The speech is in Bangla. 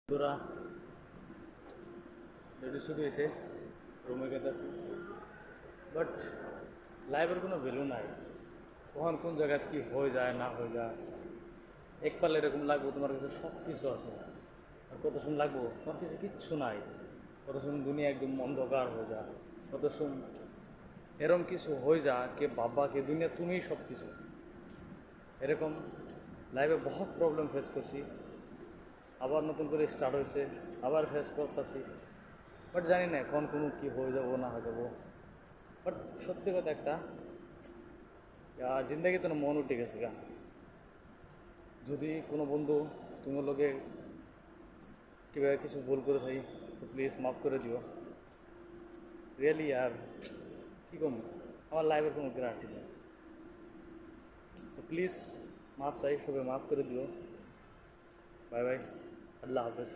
বন্ধুরা রেডি শুরু হয়েছে রুমে গেতেছি বাট লাইফের কোনো ভ্যালু নাই কখন কোন জায়গায় কি হয়ে যায় না হয়ে যায় এক পালে এরকম লাগবো তোমার কাছে সব কিছু আছে আর কত সময় লাগবো তোমার কাছে কিচ্ছু নাই কত সময় দুনিয়া একদম অন্ধকার হয়ে যায় কত সময় এরকম কিছু হয়ে যা কে বাবা কে দুনিয়া তুমিই সব কিছু এরকম লাইফে বহুত প্রবলেম ফেস করছি আবার নতুন করে স্টার্ট হয়েছে আবার ফেস করতেছি বাট জানি না এখন কোনো কী হয়ে যাবো না হয়ে যাবো বাট সত্যি কথা একটা জিন্দগিতে না মন উঠে গেছে গা যদি কোনো বন্ধু তোমার লোকে কীভাবে কিছু ভুল করে থাকি তো প্লিজ মাফ করে দিও রিয়েলি আর কী কম আমার লাইফের কোনো গ্যারান্টি নেই তো প্লিজ মাফ চাই সবাই মাফ করে দিও বাই বাই আল্লাহ হাফেজ